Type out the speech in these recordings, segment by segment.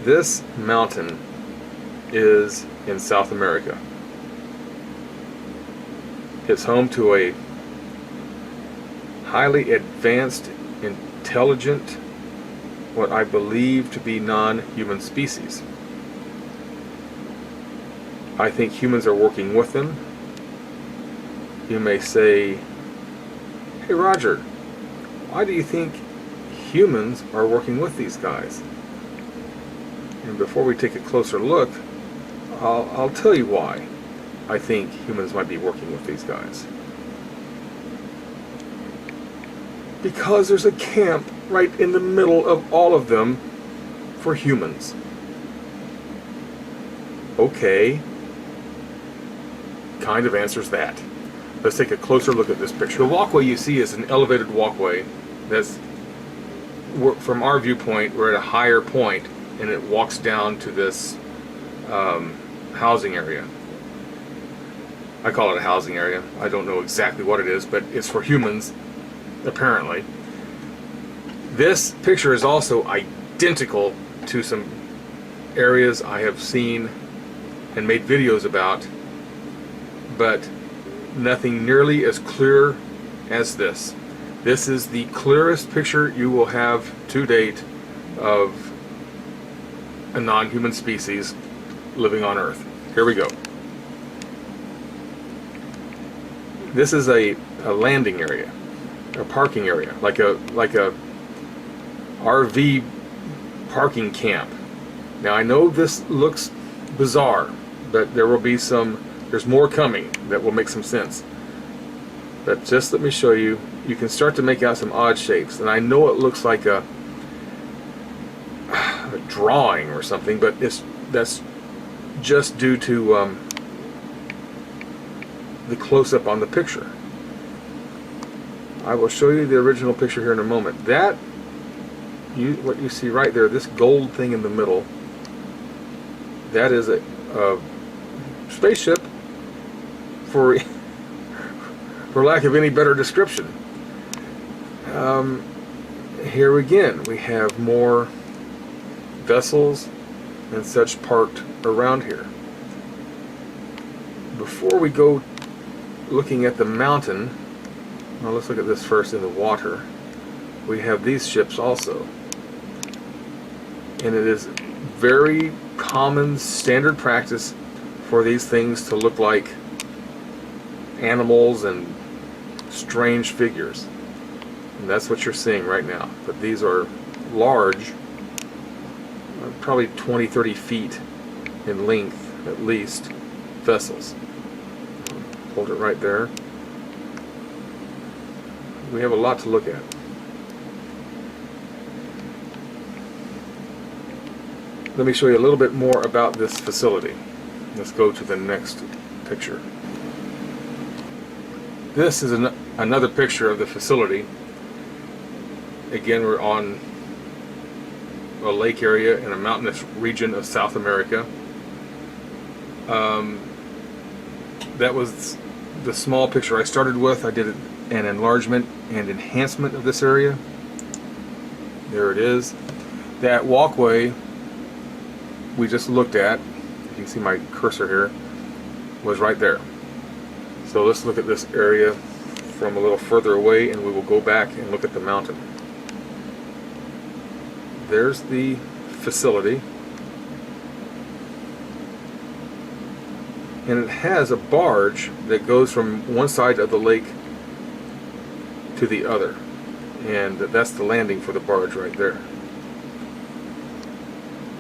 This mountain is in South America. It's home to a highly advanced, intelligent, what I believe to be non-human species. I think humans are working with them. You may say, hey Roger, why do you think humans are working with these guys? And before we take a closer look, I'll tell you why I think humans might be working with these guys. Because there's a camp right in the middle of all of them for humans. Okay, kind of answers that. Let's take a closer look at this picture. The walkway you see is an elevated walkway that's, from our viewpoint, we're at a higher point, and it walks down to this housing area. I call it a housing area. I don't know exactly what it is, but it's for humans, apparently. This picture is also identical to some areas I have seen and made videos about, but nothing nearly as clear as this. This is the clearest picture you will have to date of a non-human species living on Earth. Here we go. This is a landing area, a parking area, like a RV parking camp. Now I know this looks bizarre, but there will be there's more coming that will make some sense. But just let me show you. You can start to make out some odd shapes, and I know it looks like a drawing or something, but that's just due to the close-up on the picture. I will show you the original picture here in a moment. What you see right there, this gold thing in the middle, that is a spaceship, for lack of any better description. Here again, we have more vessels and such parked around here. Before we go looking at the mountain, well, let's look at this first in the water. We have these ships also. And it is very common, standard practice for these things to look like animals and strange figures. And that's what you're seeing right now. But these are large, probably 20-30 feet in length at least, vessels. Hold it right there. We have a lot to look at. Let me show you a little bit more about this facility. Let's go to the next picture. This is another picture of the facility. Again, we're on a lake area in a mountainous region of South America. That was the small picture I started with. I did an enlargement and enhancement of this area. There it is. That walkway we just looked at, you can see my cursor here, was right there. So let's look at this area from a little further away, and we will go back and look at the mountain. There's the facility, and it has a barge that goes from one side of the lake to the other, and that's the landing for the barge right there.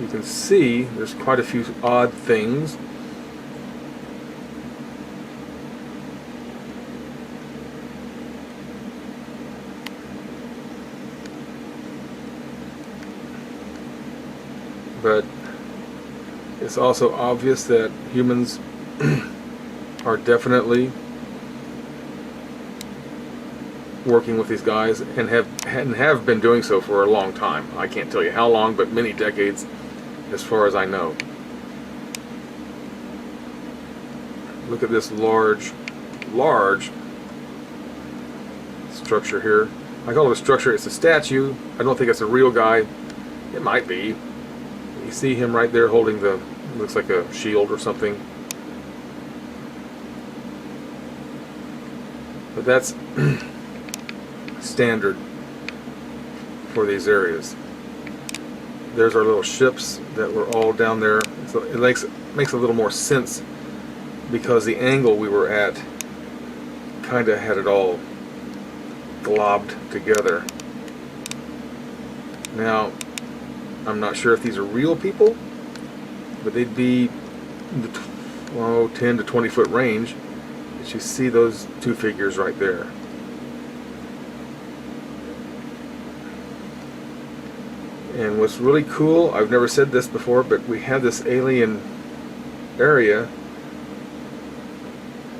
You can see there's quite a few odd things. But it's also obvious that humans are definitely working with these guys and have been doing so for a long time. I can't tell you how long, but many decades as far as I know. Look at this large structure here. I call it a structure. It's a statue. I don't think it's a real guy. It might be. You see him right there holding the, looks like a shield or something. But that's standard for these areas. There's our little ships that were all down there. So it makes a little more sense because the angle we were at kind of had it all globbed together. Now, I'm not sure if these are real people, but they'd be in the 10 to 20 foot range. But you see those two figures right there. And what's really cool, I've never said this before, but we have this alien area,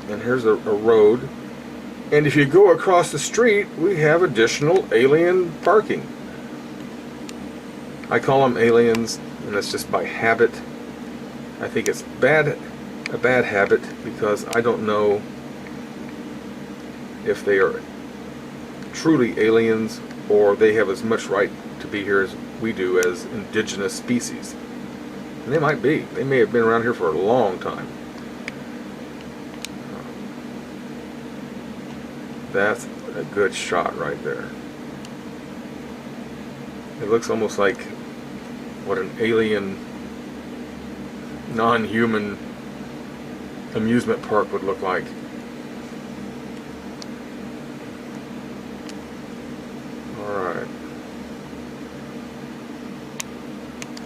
and here's a road, and if you go across the street, we have additional alien parking. I call them aliens, and that's just by habit. I think it's a bad habit, because I don't know if they are truly aliens or they have as much right to be here as we do as indigenous species. And they might be. They may have been around here for a long time. That's a good shot right there. It looks almost like what an alien, non-human amusement park would look like. Alright.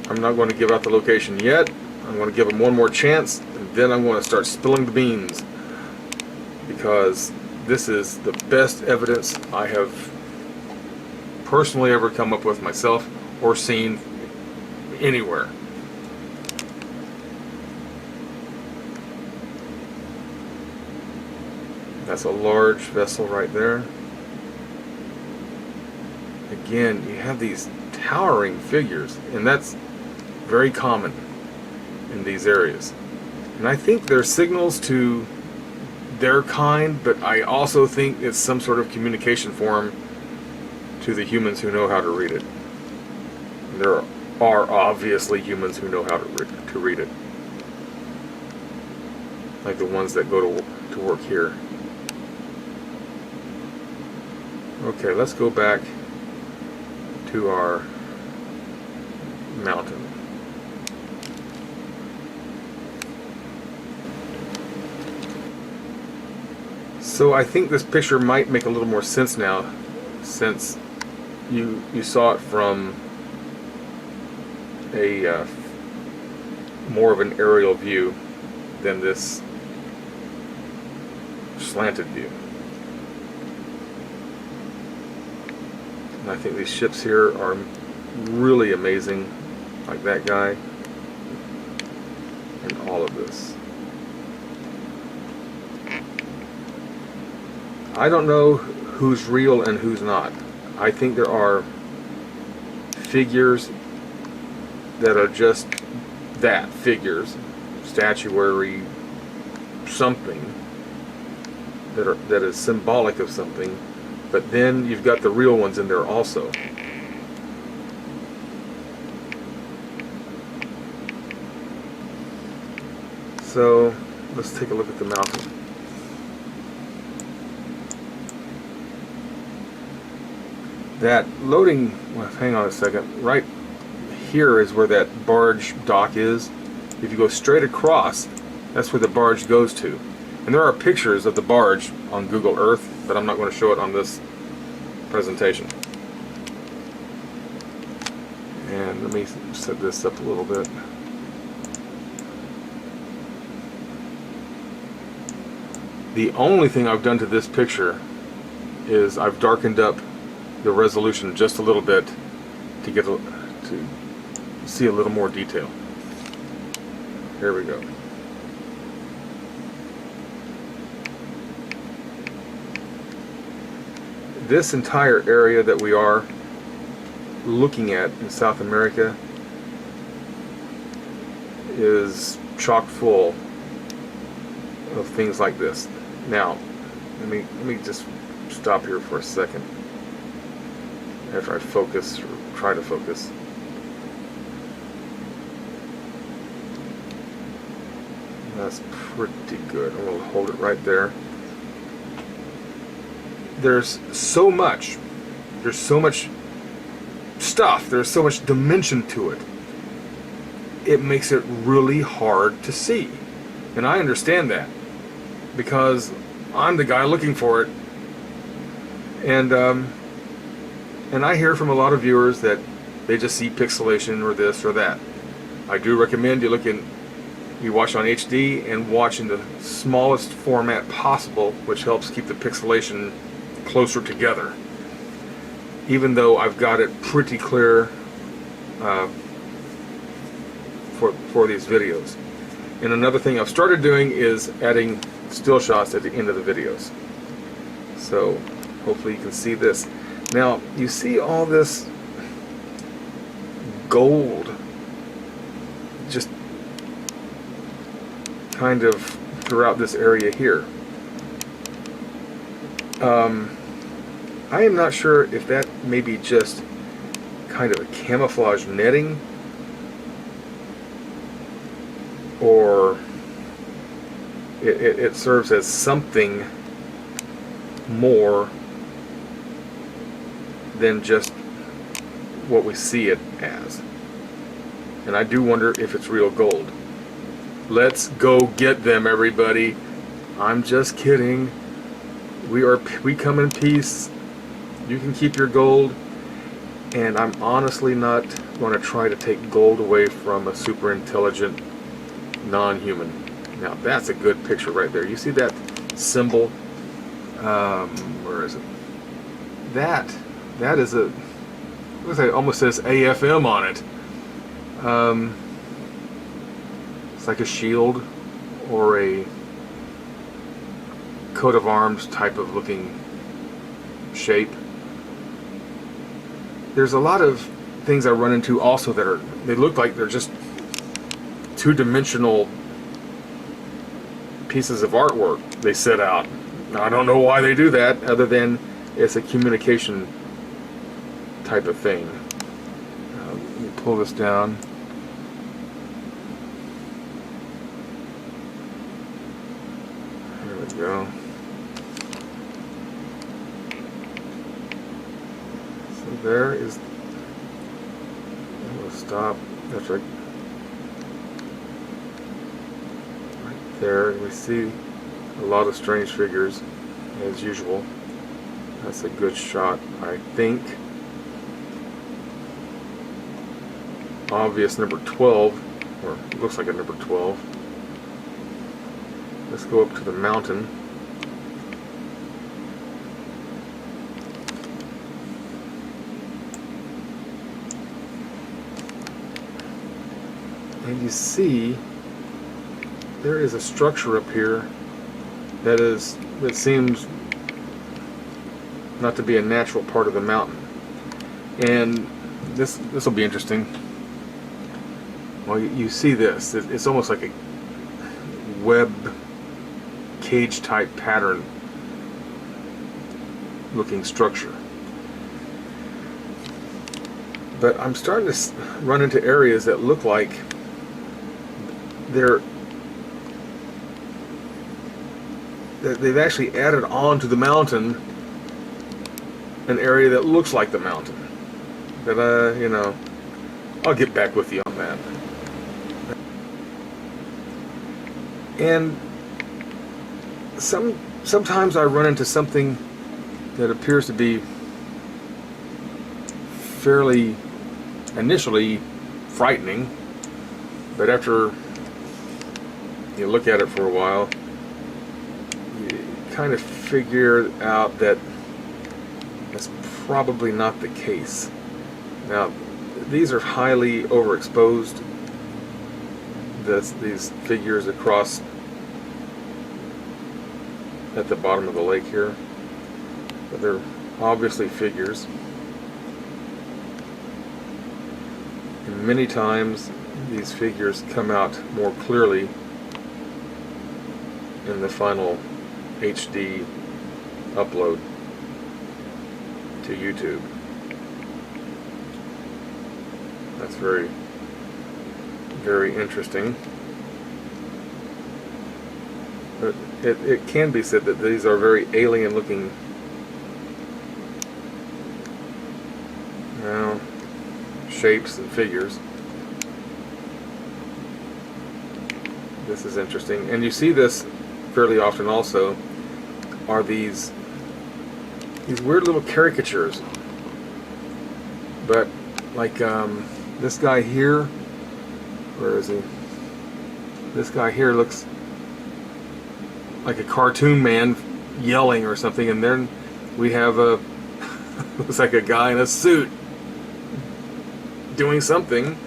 I'm not going to give out the location yet. I'm going to give them one more chance, and then I'm going to start spilling the beans, because this is the best evidence I have personally ever come up with myself or seen anywhere. That's a large vessel right there. Again, you have these towering figures, and that's very common in these areas. And I think they're signals to their kind, but I also think it's some sort of communication form to the humans who know how to read it. There are obviously humans who know how to read it, like the ones that go to work here. Okay, let's go back to our mountain. So I think this picture might make a little more sense now, since you saw it from a more of an aerial view than this slanted view. And I think these ships here are really amazing, like that guy, and all of this. I don't know who's real and who's not. I think there are figures that are just that, figures, statuary, something that is symbolic of something, but then you've got the real ones in there also. So let's take a look at the mountain. That loading, well, hang on a second, right here is where that barge dock is. If you go straight across, that's where the barge goes to. And there are pictures of the barge on Google Earth, but I'm not going to show it on this presentation. And let me set this up a little bit. The only thing I've done to this picture is I've darkened up the resolution just a little bit to get to see a little more detail. Here we go. This entire area that we are looking at in South America is chock full of things like this. Now, let me just stop here for a second after I focus, or try to focus. That's pretty good. I'm going to hold it right there. There's so much stuff, there's so much dimension to it. It makes it really hard to see. And I understand that, because I'm the guy looking for it. And I hear from a lot of viewers that they just see pixelation or this or that. I do recommend you watch on HD and watch in the smallest format possible, which helps keep the pixelation closer together. Even though I've got it pretty clear for these videos. And another thing I've started doing is adding still shots at the end of the videos. So hopefully you can see this. Now you see all this gold just kind of throughout this area here. I am not sure if that may be just kind of a camouflage netting, or it serves as something more than just what we see it as. And I do wonder if it's real gold. Let's go get them, everybody. I'm just kidding. We come in peace. You can keep your gold, and I'm honestly not going to try to take gold away from a super intelligent non-human. Now that's a good picture right there. You see that symbol? Where is it? That is a, looks like it almost says AFM on it. It's like a shield or a coat of arms type of looking shape. There's a lot of things I run into also that they look like they're just two-dimensional pieces of artwork they set out. Now, I don't know why they do that, other than it's a communication type of thing. Let me pull this down. There we go. So there is. We'll stop. That's right. Right there, we see a lot of strange figures, as usual. That's a good shot, I think. Obvious number 12, or looks like a number 12. Let's go up to the mountain. And you see there is a structure up here that seems not to be a natural part of the mountain. And this will be interesting. Well, you see this. It's almost like a web cage type pattern looking structure. But I'm starting to run into areas that look like they've actually added on to the mountain an area that looks like the mountain. But I'll get back with you on that. And sometimes I run into something that appears to be fairly initially frightening, but after you look at it for a while, you kind of figure out that that's probably not the case. Now, these are highly overexposed. These figures across at the bottom of the lake here, but they're obviously figures. And many times these figures come out more clearly in the final HD upload to YouTube. That's very, very interesting. But it can be said that these are very alien looking, you know, shapes and figures. This is interesting, and you see this fairly often also, are these weird little caricatures. But like this guy here, where is he? This guy here looks like a cartoon man yelling or something, and then we have a looks like a guy in a suit doing something.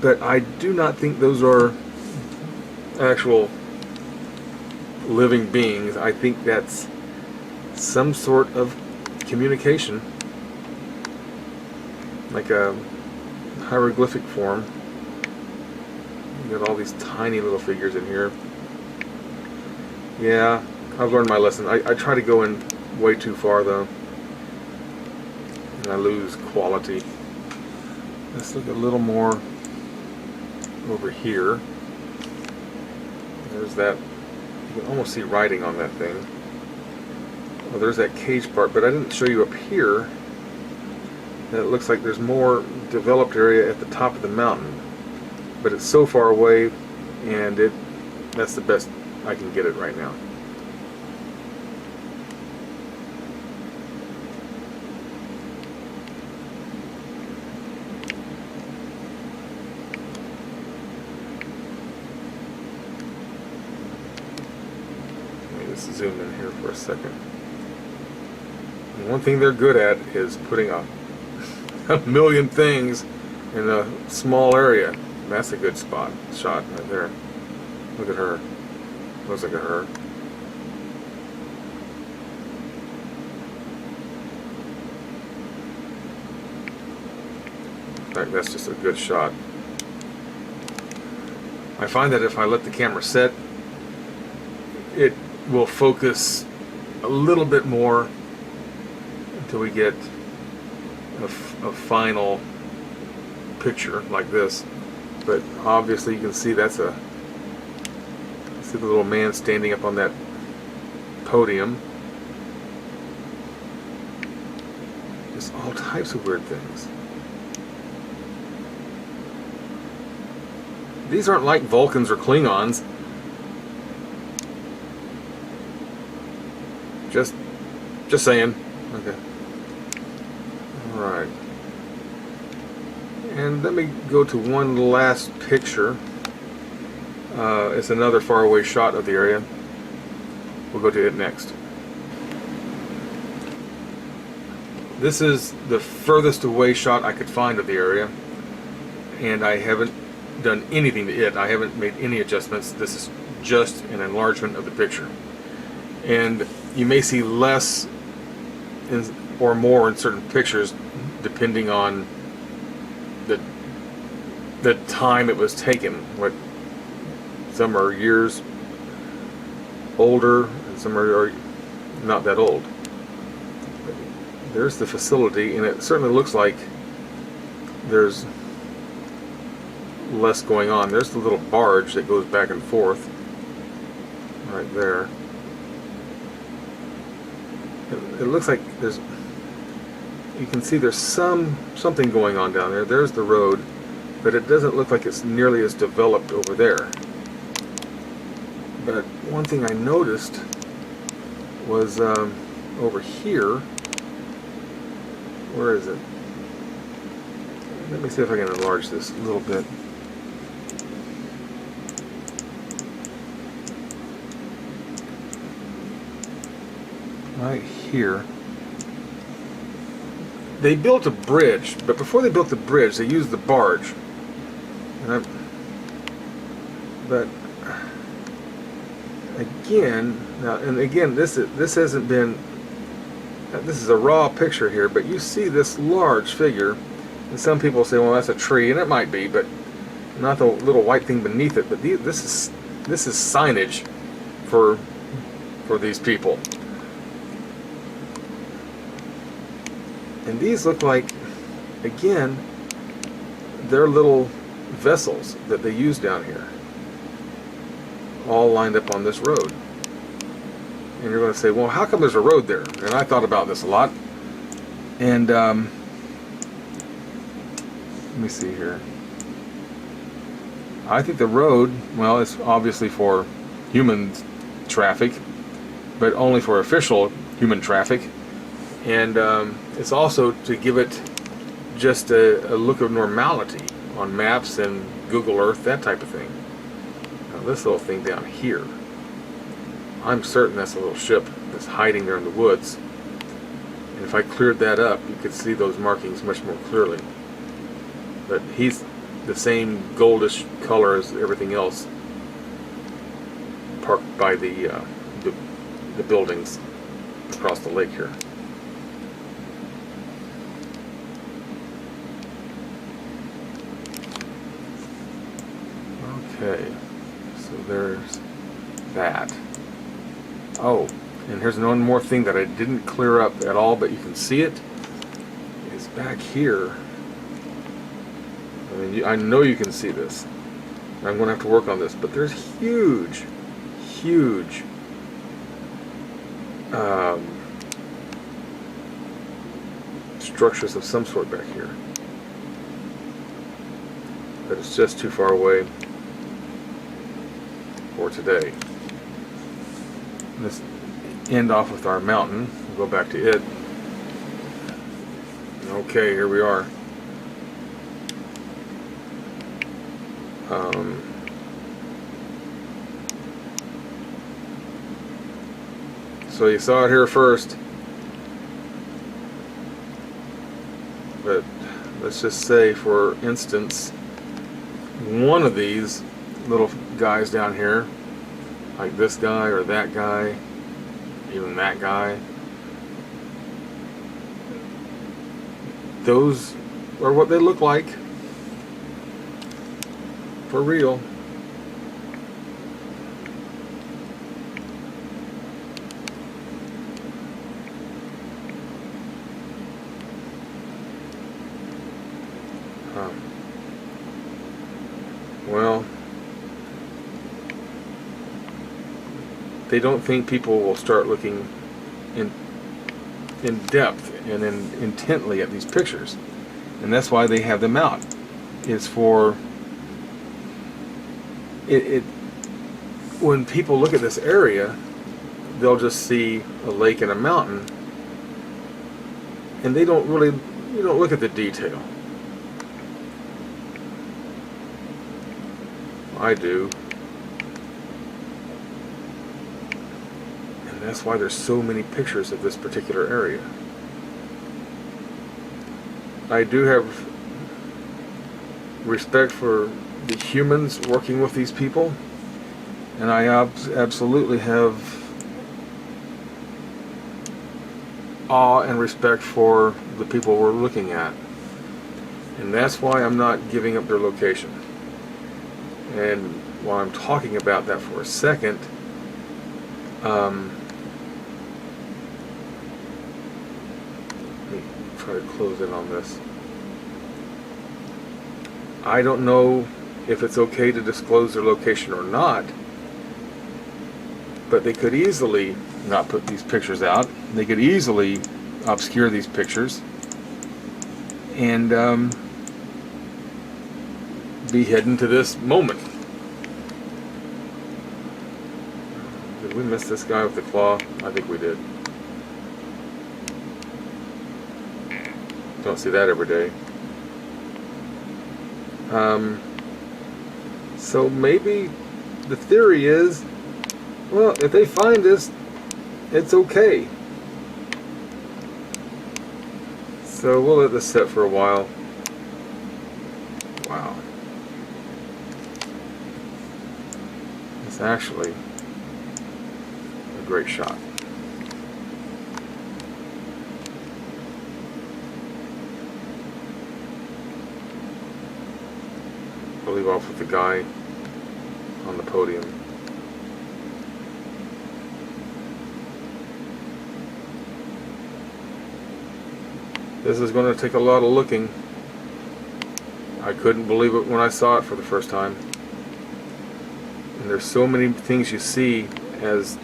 But I do not think those are actual living beings. I think that's some sort of communication, like a hieroglyphic form. You got all these tiny little figures in here. Yeah, I've learned my lesson. I try to go in way too far though, and I lose quality. Let's look a little more over here. There's that, you can almost see writing on that thing. Well, there's that cage part, but I didn't show you up here that it looks like there's more developed area at the top of the mountain, but it's so far away, and that's the best I can get it right now. Zoom in here for a second. And one thing they're good at is putting a million things in a small area. That's a good shot right there. Look at her. Looks like a her. In fact, that's just a good shot. I find that if I let the camera set, it will focus a little bit more until we get a final picture like this. But obviously you can see that's see the little man standing up on that podium. Just all types of weird things. These aren't like Vulcans or Klingons. Just saying. Okay. Alright. And let me go to one last picture. It's another faraway shot of the area. We'll go to it next. This is the furthest away shot I could find of the area, and I haven't done anything to it. I haven't made any adjustments. This is just an enlargement of the picture. And you may see less or more in certain pictures depending on the time it was taken. Some are years older and some are not that old. But there's the facility, and it certainly looks like there's less going on. There's the little barge that goes back and forth right there. It looks like you can see there's something going on down there. There's the road, but it doesn't look like it's nearly as developed over there. But one thing I noticed was over here. Where is it? Let me see if I can enlarge this a little bit. Right here. They built a bridge, but before they built the bridge, they used the barge. But again, this hasn't been. This is a raw picture here, but you see this large figure, and some people say, "Well, that's a tree," and it might be, but not the little white thing beneath it. But this is signage for these people. And these look like, again, they're little vessels that they use down here. all lined up on this road. And you're going to say, well, how come there's a road there? And I thought about this a lot. And let me see here. I think the road, well, it's obviously for human traffic, but only for official human traffic. And it's also to give it just a look of normality on maps and Google Earth, that type of thing. Now this little thing down here, I'm certain that's a little ship that's hiding there in the woods. And if I cleared that up, you could see those markings much more clearly. But he's the same goldish color as everything else, parked by the buildings across the lake here. Okay, so there's that. Oh, and here's one more thing that I didn't clear up at all, but you can see it. It's back here. I mean, I know you can see this. I'm going to have to work on this, but there's huge structures of some sort back here. But it's just too far away for today. Let's end off with our mountain. We'll go back to it. Okay, here we are. So you saw it here first, but let's just say, for instance, one of these little guys down here, like this guy or that guy, even that guy, those are what they look like for real. Well, they don't think people will start looking in depth and intently at these pictures, and that's why they have them out. It's for it. When people look at this area, they'll just see a lake and a mountain, and they don't really, you don't look at the detail. I do. And that's why there's so many pictures of this particular area. I do have respect for the humans working with these people, and I absolutely have awe and respect for the people we're looking at. And that's why I'm not giving up their location. And while I'm talking about that for a second, let me try to close in on this. I don't know if it's okay to disclose their location or not, but they could easily not put these pictures out. They could easily obscure these pictures and be hidden to this moment. Did we miss this guy with the claw? I think we did. Don't see that every day. So maybe the theory is, well, if they find us, it's okay. So we'll let this set for a while. Wow. It's actually a great shot. I'll leave off with the guy on the podium. This is going to take a lot of looking. I couldn't believe it when I saw it for the first time. And there's so many things you see as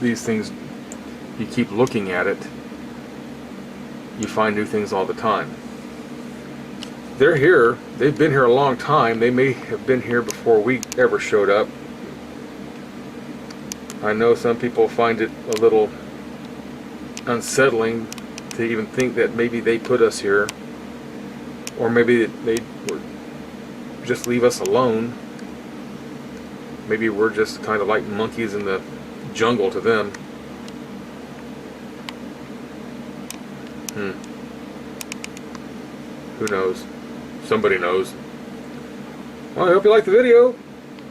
these things, you keep looking at it, you find new things all the time. They're here, they've been here a long time, they may have been here before we ever showed up. I know some people find it a little unsettling to even think that maybe they put us here, or maybe they just leave us alone. Maybe we're just kind of like monkeys in the jungle to them. Who knows? Somebody knows. Well, I hope you liked the video.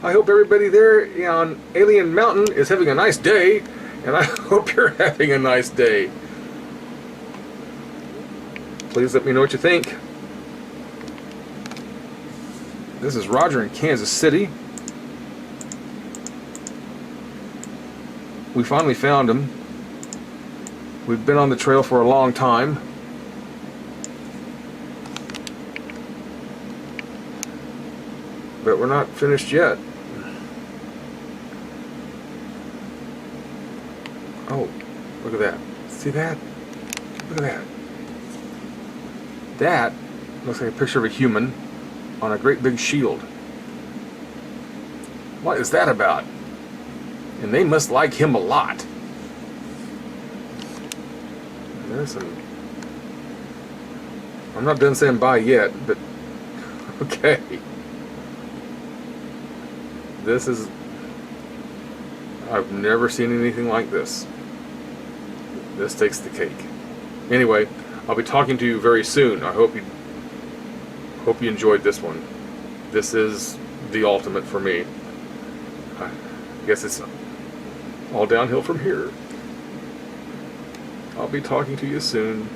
I hope everybody there on Alien Mountain is having a nice day, and I hope you're having a nice day. Please let me know what you think. This is Roger in Kansas City. We finally found him. We've been on the trail for a long time. But we're not finished yet. Oh, look at that. See that? Look at that. That looks like a picture of a human on a great big shield. What is that about? And they must like him a lot. There's some... I'm not done saying bye yet, but... Okay. This is... I've never seen anything like this. This takes the cake. Anyway, I'll be talking to you very soon. I hope you enjoyed this one. This is the ultimate for me. I guess it's all downhill from here. I'll be talking to you soon.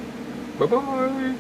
Bye-bye.